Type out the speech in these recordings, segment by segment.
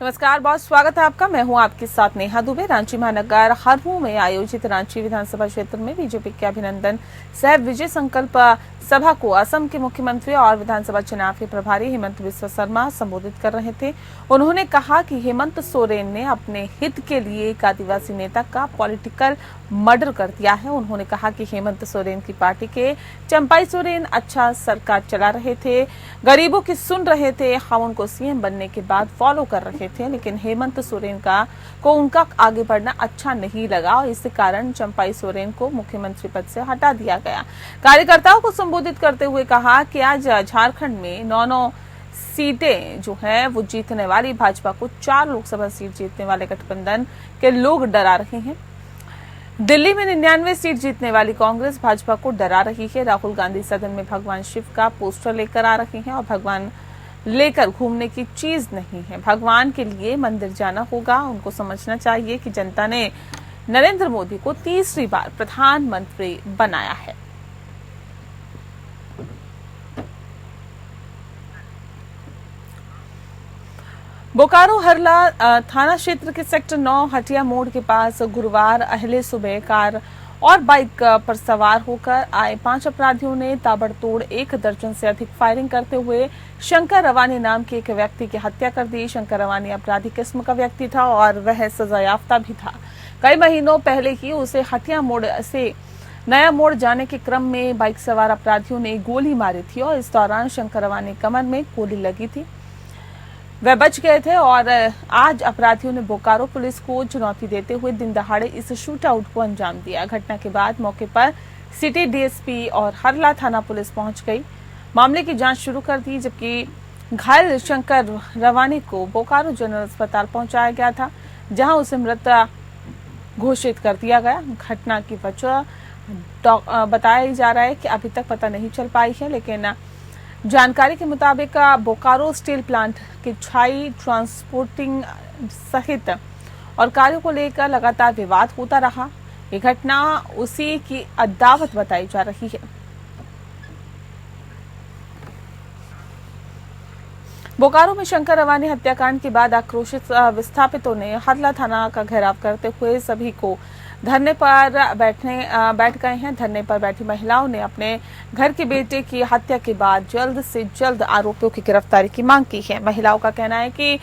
नमस्कार, बहुत स्वागत है आपका। मैं हूं आपके साथ नेहा दुबे। रांची महानगर हरहू में आयोजित रांची विधानसभा क्षेत्र में बीजेपी के अभिनंदन सह विजय संकल्प सभा को असम के मुख्यमंत्री और विधानसभा चुनाव के प्रभारी हेमंत बिस्वा शर्मा संबोधित कर रहे थे। उन्होंने कहा कि हेमंत सोरेन ने अपने हित के लिए एक आदिवासी नेता का पॉलिटिकल मर्डर कर दिया है। उन्होंने कहा कि हेमंत सोरेन की पार्टी के चंपाई सोरेन अच्छा सरकार चला रहे थे, गरीबों की सुन रहे थे, हम उनको सीएम बनने के बाद फॉलो कर रहे थे, लेकिन हेमंत सोरेन को उनका आगे बढ़ना अच्छा नहीं लगा और इस कारण चंपाई सोरेन को मुख्यमंत्री पद से हटा दिया गया। कार्यकर्ताओं को संबोधित करते हुए कहा कि आज झारखंड में 9 सीटें जो है वो जीतने वाली भाजपा को 4 लोकसभा सीट जीतने वाले गठबंधन के लोग डरा रहे हैं। दिल्ली में 99 सीट जीतने वाली कांग्रेस भाजपा को डरा रही है। राहुल गांधी सदन में भगवान शिव का पोस्टर लेकर आ रहे हैं और भगवान लेकर घूमने की चीज नहीं है। भगवान के लिए मंदिर जाना होगा। उनको समझना चाहिए कि जनता ने नरेंद्र मोदी को तीसरी बार प्रधानमंत्री बनाया है। बोकारो हरला थाना क्षेत्र के सेक्टर 9 हटिया मोड़ के पास गुरुवार अहले सुबह कार और बाइक पर सवार होकर आए 5 अपराधियों ने ताबड़तोड़ 1 दर्जन से अधिक फायरिंग करते हुए शंकर रवानी नाम के एक व्यक्ति की हत्या कर दी। शंकर रवानी अपराधी किस्म का व्यक्ति था और वह सजायाफ्ता भी था। कई महीनों पहले ही उसे हटिया मोड़ से नया मोड़ जाने के क्रम में बाइक सवार अपराधियों ने गोली मारी थी और इस दौरान शंकर रवानी कमर में गोली लगी थी। वह बच गए थे और आज अपराधियों ने बोकारो पुलिस को चुनौती देते हुए दिन दहाड़े इस शूट आउट को अंजाम दिया। घटना के बाद मौके पर सिटी डीएसपी और हरला थाना पुलिस पहुंच गई, मामले की जांच शुरू कर दी, जबकि घायल शंकर रवानी को बोकारो जनरल अस्पताल पहुंचाया गया था, जहां उसे मृत घोषित कर दिया गया। घटना की वजह बताया जा रहा है कि अभी तक पता नहीं चल पाई है, लेकिन जानकारी के मुताबिक बोकारो स्टील प्लांट के छाई ट्रांसपोर्टिंग सहित और कार्यों को लेकर लगातार विवाद होता रहा। ये घटना उसी की अदावत बताई जा रही है। बोकारो में शंकर रवानी हत्याकांड के बाद आक्रोशित विस्थापितों ने हरला थाना का घेराव करते हुए सभी को धरने पर बैठ गए हैं। धरने पर बैठी महिलाओं ने अपने घर के बेटे की हत्या के बाद जल्द से जल्द आरोपियों की गिरफ्तारी की मांग की है। महिलाओं का कहना है कि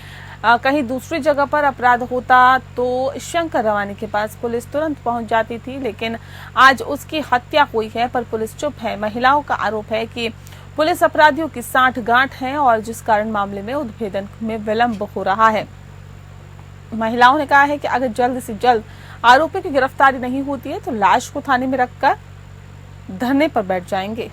कहीं दूसरी जगह पर अपराध होता तो शंकर रवानी के पास पुलिस तुरंत पहुंच जाती थी, लेकिन आज उसकी हत्या हुई है पर पुलिस चुप है। महिलाओं का आरोप है कि पुलिस अपराधियों की सांठगांठ है और जिस कारण मामले में उद्भेदन में विलंब हो रहा है। महिलाओं ने कहा है कि अगर जल्द से जल्द आरोपियों की गिरफ्तारी नहीं होती है तो लाश को थाने में रखकर धरने पर बैठ जाएंगे।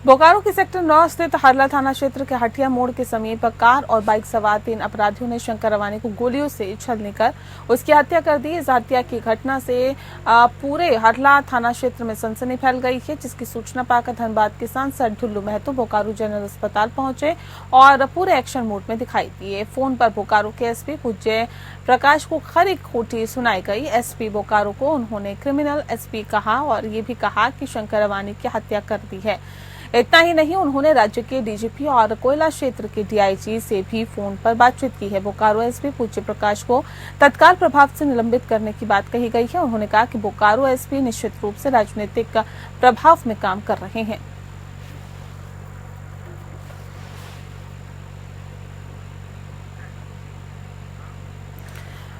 बोकारो के सेक्टर 9 स्थित हरला थाना क्षेत्र के हटिया मोड़ के समीप कार और बाइक सवार 3 अपराधियों ने शंकर रवानी को गोलियों से छलनी कर उसकी हत्या कर दी। इस हत्या की घटना से पूरे हरला थाना क्षेत्र में सनसनी फैल गई है, जिसकी सूचना पाकर धनबाद के सांसद ढुल्लू महतो बोकारो जनरल अस्पताल पहुंचे और पूरे एक्शन मोड में दिखाई दिए। फोन पर बोकारो के एसपी पूज्य प्रकाश को खरी खोटी सुनाई गई। एसपी बोकारो को उन्होंने क्रिमिनल एसपी कहा और ये भी कहा कि शंकर रवानी की हत्या कर दी है। इतना ही नहीं, उन्होंने राज्य के डीजीपी और कोयला क्षेत्र के डीआईजी से भी फोन पर बातचीत की है। बोकारो एसपी पूज्य प्रकाश को तत्काल प्रभाव से निलंबित करने की बात कही गई है। उन्होंने कहा कि बोकारो एसपी निश्चित रूप से राजनीतिक प्रभाव में काम कर रहे हैं।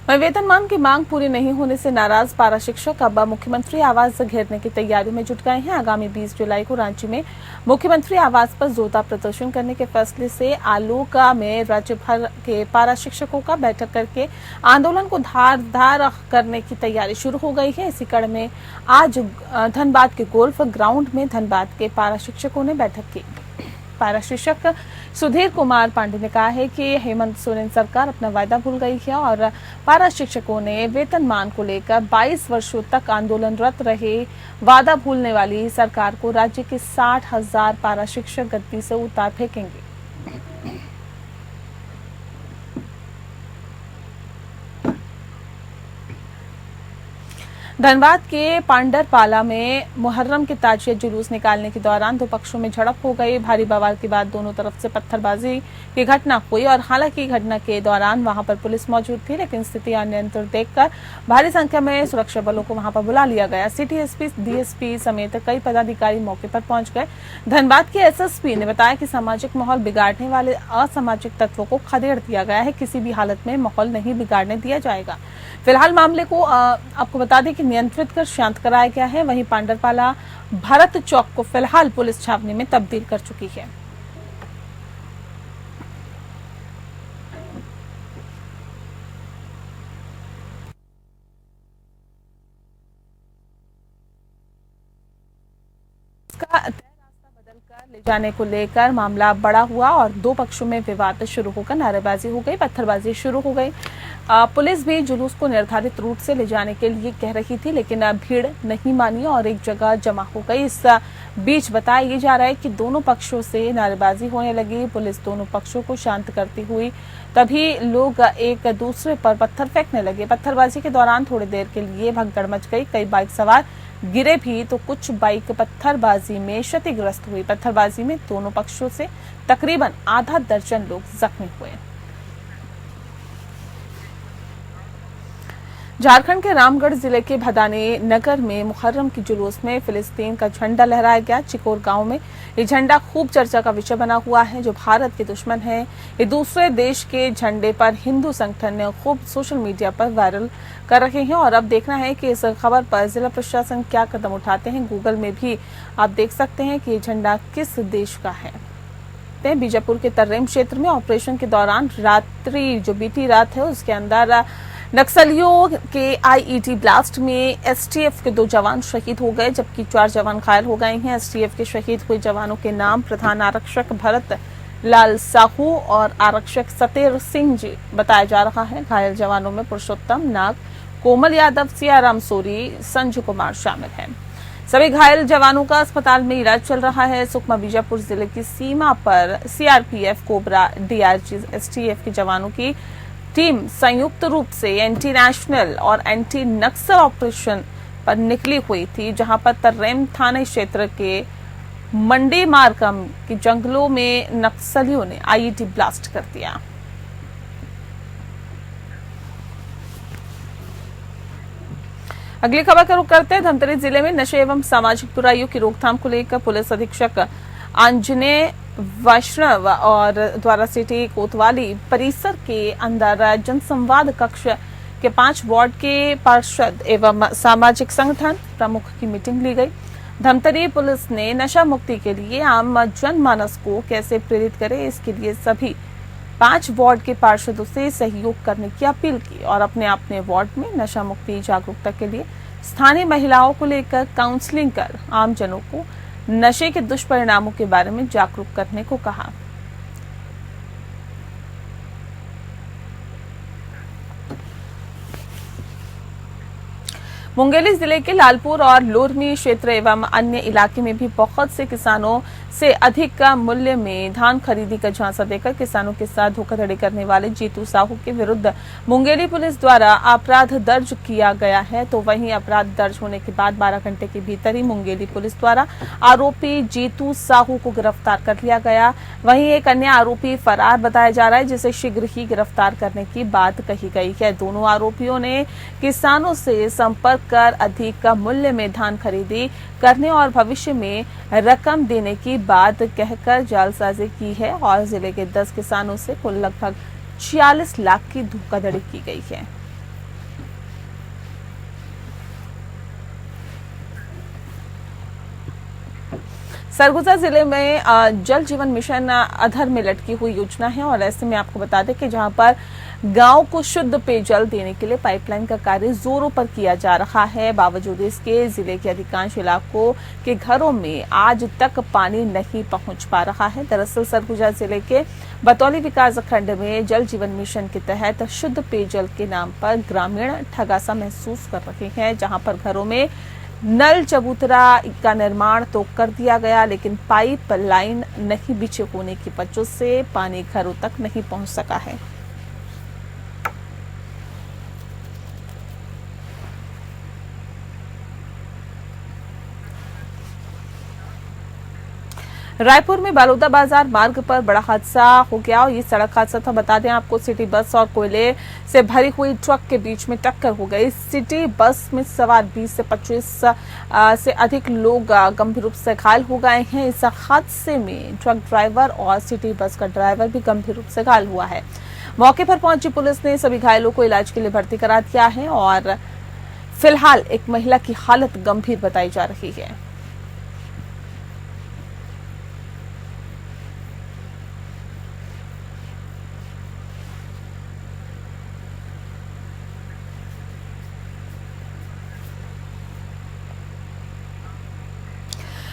वेतनमान की मांग पूरी नहीं होने से नाराज पारा शिक्षक अब मुख्यमंत्री आवास घेरने की तैयारियों में जुट गए हैं। आगामी 20 जुलाई को रांची में मुख्यमंत्री आवास पर जोरदार प्रदर्शन करने के फैसले से आलोक में राज्य भर के पारा शिक्षकों का बैठक करके आंदोलन को धार करने की तैयारी शुरू हो गई है। इसी कड़ में आज धनबाद के गोल्फ ग्राउंड में धनबाद के पारा शिक्षकों ने बैठक की। पारा शिक्षक सुधीर कुमार पांडे ने कहा है कि हेमंत सोरेन सरकार अपना वायदा भूल गई है और पारा शिक्षकों ने वेतनमान को लेकर 22 वर्षों तक आंदोलनरत रहे वादा भूलने वाली सरकार को राज्य के 60,000 पारा शिक्षक गद्दी से उतार फेंकेंगे। धनबाद के पांडरपाला में मुहर्रम के ताजिया जुलूस निकालने के दौरान दो पक्षों में झड़प हो गई। भारी बवाल के बाद दोनों तरफ से पत्थरबाजी की घटना हुई और हालांकि घटना के दौरान वहां पर पुलिस मौजूद थी, लेकिन स्थिति अनियंत्रित देखकर भारी संख्या में सुरक्षा बलों को वहां पर बुला लिया गया। सिटी एसपी, डीएसपी समेत कई पदाधिकारी मौके पर पहुंच गए। धनबाद के एसएसपी ने बताया कि सामाजिक माहौल बिगाड़ने वाले असामाजिक तत्वों को खदेड़ दिया गया है, किसी भी हालत में माहौल नहीं बिगाड़ने दिया जाएगा। फिलहाल मामले को आपको बता दें कि नियंत्रित कर शांत कराया गया है। वहीं पांडरपाला भारत चौक को फिलहाल पुलिस छावनी में तब्दील कर चुकी है। इसका रास्ता बदलकर ले जाने को लेकर मामला बड़ा हुआ और दो पक्षों में विवाद शुरू होकर नारेबाजी हो गई, पत्थरबाजी शुरू हो गई। पुलिस भी जुलूस को निर्धारित रूट से ले जाने के लिए कह रही थी, लेकिन भीड़ नहीं मानी और एक जगह जमा हो गई। इस बीच बताया ये जा रहा है कि दोनों पक्षों से नारेबाजी होने लगी। पुलिस दोनों पक्षों को शांत करती हुई तभी लोग एक दूसरे पर पत्थर फेंकने लगे। पत्थरबाजी के दौरान थोड़ी देर के लिए भगदड़ मच गई, कई बाइक सवार गिरे भी तो कुछ बाइक पत्थरबाजी में क्षतिग्रस्त हुई। पत्थरबाजी में दोनों पक्षों से तकरीबन आधा दर्जन लोग जख्मी हुए। झारखंड के रामगढ़ जिले के भदानी नगर में मुहर्रम की जुलूस में फिलिस्तीन का झंडा लहराया गया। चिकोर गांव में ये झंडा खूब चर्चा का विषय बना हुआ है। जो भारत के दुश्मन हैं, ये दूसरे देश के झंडे पर हिंदू संगठन खूब सोशल मीडिया पर वायरल कर रहे हैं और अब देखना है कि इस खबर पर जिला प्रशासन क्या कदम उठाते हैं। गूगल में भी आप देख सकते हैं कि ये झंडा किस देश का है। बीजापुर के तर्रेम क्षेत्र में ऑपरेशन के दौरान रात्रि जो बीती रात है उसके अंदर नक्सलियों के आईईडी ब्लास्ट में एसटीएफ के 2 जवान शहीद हो गए, जबकि 4 जवान घायल हो गए हैं। एसटीएफ के शहीद हुए जवानों के नाम प्रधान आरक्षक भरत लाल साहू और आरक्षक सतेर सिंह जी बताया जा रहा है। घायल जवानों में पुरुषोत्तम नाग, कोमल यादव, सियाराम सोरी, संजू कुमार शामिल हैं। सभी घायल जवानों का अस्पताल में इलाज चल रहा है। सुकमा बीजापुर जिले की सीमा पर सीआरपीएफ, कोबरा, डीआरजी, एसटीएफ के जवानों की टीम संयुक्त रूप से एंटी नेशनल और एंटी नक्सल ऑपरेशन पर निकली हुई थी, जहां पर तर्रेम थाना क्षेत्र के मंडी मार्कम के जंगलों में नक्सलियों ने आईईडी ब्लास्ट कर दिया। अगली खबर का रुख करते हैं। धमतरी जिले में नशे एवं सामाजिक बुराइयों की रोकथाम को लेकर पुलिस अधीक्षक आंजनेय वैष्णव और द्वारा सिटी कोतवाली परिसर के अंदर जनसंवाद कक्ष के 5 वार्ड के पार्षद एवं सामाजिक संगठन प्रमुख की मीटिंग ली गई। धमतरी पुलिस ने नशा मुक्ति के लिए आम जनमानस को कैसे प्रेरित करे, इसके लिए सभी 5 वार्ड के पार्षदों से सहयोग करने की अपील की और अपने अपने वार्ड में नशा मुक्ति जागरूकता के लिए स्थानीय महिलाओं को लेकर काउंसलिंग कर आमजनों को नशे के दुष्परिणामों के बारे में जागरूक करने को कहा। मुंगेली जिले के लालपुर और लोरमी क्षेत्र एवं अन्य इलाके में भी बहुत से किसानों से अधिक मूल्य में धान खरीदी का झांसा देकर किसानों के साथ धोखाधड़ी करने वाले जीतू साहू के विरुद्ध मुंगेली पुलिस द्वारा अपराध दर्ज किया गया है। तो वहीं अपराध दर्ज होने के बाद 12 घंटे के भीतर ही मुंगेली पुलिस द्वारा आरोपी जीतू साहू को गिरफ्तार कर लिया गया। वहीं एक अन्य आरोपी फरार बताया जा रहा है, जिसे शीघ्र ही गिरफ्तार करने की बात कही गई है। दोनों आरोपियों ने किसानों से संपर्क कर अधिक मूल्य में धान खरीदी करने और भविष्य में रकम देने की बात कहकर जालसाजी की है और जिले के 10 किसानों से कुल लगभग 46 लाख की धोखाधड़ी की गई है। सरगुजा जिले में जल जीवन मिशन अधर में लटकी हुई योजना है और ऐसे में आपको बता दें कि जहां पर गांव को शुद्ध पेयजल देने के लिए पाइपलाइन का कार्य जोरों पर किया जा रहा है। बावजूद इसके जिले के अधिकांश इलाकों के घरों में आज तक पानी नहीं पहुंच पा रहा है। दरअसल सरगुजा जिले के बतौली विकास खंड में जल जीवन मिशन के तहत शुद्ध पेयजल के नाम पर ग्रामीण ठगासा महसूस कर रहे हैं, जहां पर घरों में नल चबूतरा का निर्माण तो कर दिया गया, लेकिन पाइप लाइन नहीं बिछे होने की वजह से पानी घरों तक नहीं पहुंच सका है। रायपुर में बालोदा बाजार मार्ग पर बड़ा हादसा हो गया और ये सड़क हादसा था। बता दें आपको, सिटी बस और कोयले से भरी हुई ट्रक के बीच में टक्कर हो गई। सिटी बस में सवार 20 से 25 से अधिक लोग गंभीर रूप से घायल हो गए हैं। इस हादसे में ट्रक ड्राइवर और सिटी बस का ड्राइवर भी गंभीर रूप से घायल हुआ है। मौके पर पहुंची पुलिस ने सभी घायलों को इलाज के लिए भर्ती करा दिया है और फिलहाल एक महिला की हालत गंभीर बताई जा रही है।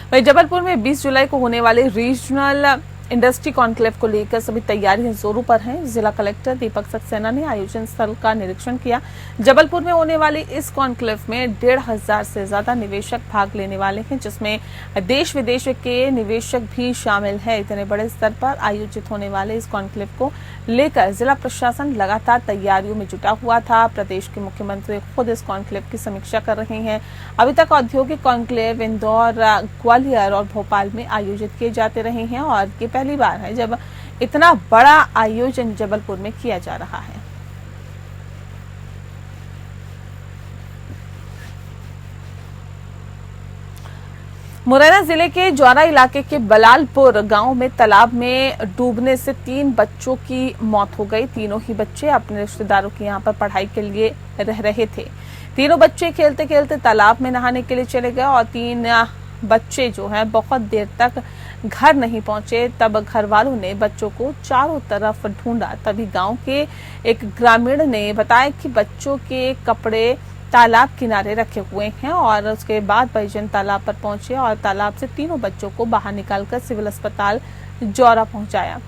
वहीं जबलपुर में 20 जुलाई को होने वाले रीजनल इंडस्ट्री कॉन्क्लेव को लेकर सभी तैयारियां जोरों पर हैं। जिला कलेक्टर दीपक सक्सेना ने आयोजन स्थल का निरीक्षण किया। जबलपुर में होने वाली इस कॉन्क्लेव में 1,500 से ज्यादा निवेशक भाग लेने वाले हैं, जिसमें देश विदेश के निवेशक भी शामिल है। इतने बड़े स्तर पर आयोजित होने वाले इस कॉन्क्लेव को लेकर जिला प्रशासन लगातार तैयारियों में जुटा हुआ था। प्रदेश के मुख्यमंत्री खुद इस कॉन्क्लेव की समीक्षा कर रहे हैं। अभी तक औद्योगिक कॉन्क्लेव इंदौर, ग्वालियर और भोपाल में आयोजित किए जाते रहे हैं और ये पहली बार है जब इतना बड़ा आयोजन जबलपुर में किया जा रहा है। मुरैना जिले के ज्वारा इलाके के बलालपुर गांव में तालाब में डूबने से 3 बच्चों की मौत हो गई। तीनों ही बच्चे अपने रिश्तेदारों के यहां पर पढ़ाई के लिए रह रहे थे। तीनों बच्चे खेलते खेलते तालाब में नहाने के लिए चले गए और 3 बच्चे जो हैं बहुत देर तक घर नहीं पहुंचे। तब घर वालों ने बच्चों को चारों तरफ ढूंढा। तभी गांव के एक ग्रामीण ने बताया कि बच्चों के कपड़े तालाब किनारे रखे हुए हैं और उसके बाद परिजन तालाब पर पहुंचे और तालाब से तीनों बच्चों को बाहर निकालकर सिविल अस्पताल जौरा पहुंचाया,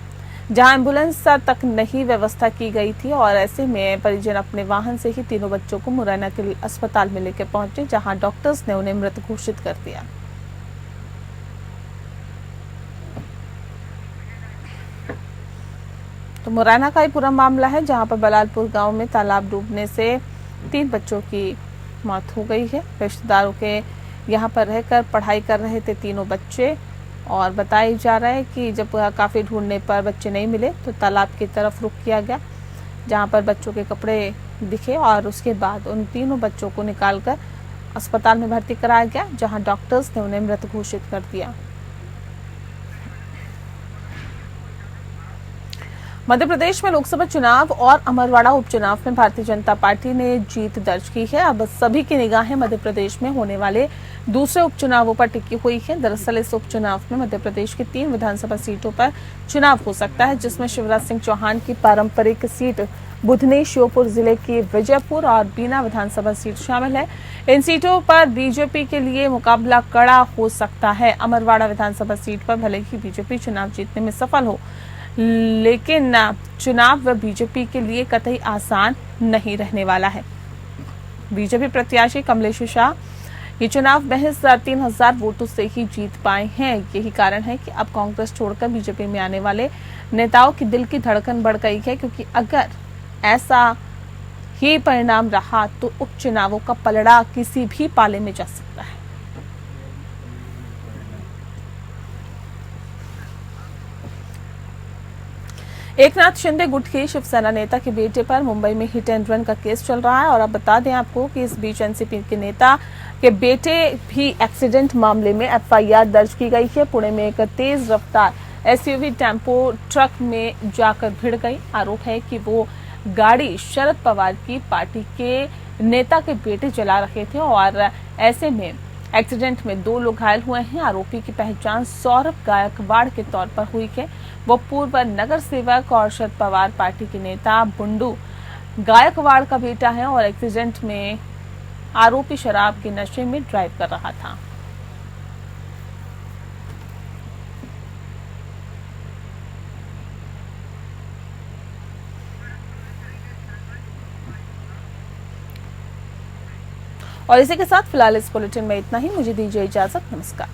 जहां एम्बुलेंस तक नहीं व्यवस्था की गई थी और ऐसे में परिजन अपने वाहन से ही तीनों बच्चों को मुरैना के अस्पताल में लेकर पहुंचे, जहां डॉक्टर्स ने उन्हें मृत घोषित कर दिया। तो मुरैना का ही पूरा मामला है, जहां पर बलालपुर गांव में तालाब डूबने से 3 बच्चों की मौत हो गई है। रिश्तेदारों के यहां पर रहकर पढ़ाई कर रहे थे तीनों बच्चे और बताया जा रहा है कि जब काफी ढूंढने पर बच्चे नहीं मिले तो तालाब की तरफ रुख किया गया, जहां पर बच्चों के कपड़े दिखे और उसके बाद उन तीनों बच्चों को निकालकर अस्पताल में भर्ती कराया गया, जहां डॉक्टर्स ने उन्हें मृत घोषित कर दिया। मध्य प्रदेश में लोकसभा चुनाव और अमरवाड़ा उपचुनाव में भारतीय जनता पार्टी ने जीत दर्ज की है। अब सभी की निगाहें मध्य प्रदेश में होने वाले दूसरे उपचुनावों पर टिकी हुई है। दरअसल इस उपचुनाव में मध्य प्रदेश की 3 विधानसभा सीटों पर चुनाव हो सकता है, जिसमें शिवराज सिंह चौहान की पारंपरिक सीट बुधनी, श्योपुर जिले की विजयपुर और बीना विधानसभा सीट शामिल है। इन सीटों पर बीजेपी के लिए मुकाबला कड़ा हो सकता है। अमरवाड़ा विधानसभा सीट पर भले ही बीजेपी चुनाव जीतने में सफल हो, लेकिन चुनाव बीजेपी के लिए कतई आसान नहीं रहने वाला है। बीजेपी प्रत्याशी कमलेश शाह ये चुनाव महज 3,000 वोटों से ही जीत पाए हैं। यही कारण है कि अब कांग्रेस छोड़कर बीजेपी में आने वाले नेताओं की दिल की धड़कन बढ़ गई है, क्योंकि अगर ऐसा ही परिणाम रहा तो उपचुनावों का पलड़ा किसी भी पाले में जा सकता है। एकनाथ शिंदे गुट के शिवसेना नेता के बेटे पर मुंबई में हिट एंड रन का केस चल रहा है और अब बता दें आपको कि इस बीच एनसीपी के नेता के बेटे भी एक्सीडेंट मामले में एफआईआर दर्ज की गई है। पुणे में एक तेज रफ्तार एसयूवी टेम्पो ट्रक में जाकर भिड़ गई। आरोप है कि वो गाड़ी शरद पवार की पार्टी के नेता के बेटे चला रहे थे और ऐसे में एक्सीडेंट में 2 लोग घायल हुए हैं। आरोपी की पहचान सौरभ गायकवाड़ के तौर पर हुई है। वो पूर्व नगर सेवक और शरद पवार पार्टी के नेता बुंडू गायकवाड़ का बेटा है और एक्सीडेंट में आरोपी शराब के नशे में ड्राइव कर रहा था। और इसी के साथ फिलहाल इस बुलेटिन में इतना ही। मुझे दीजिए इजाजत। नमस्कार।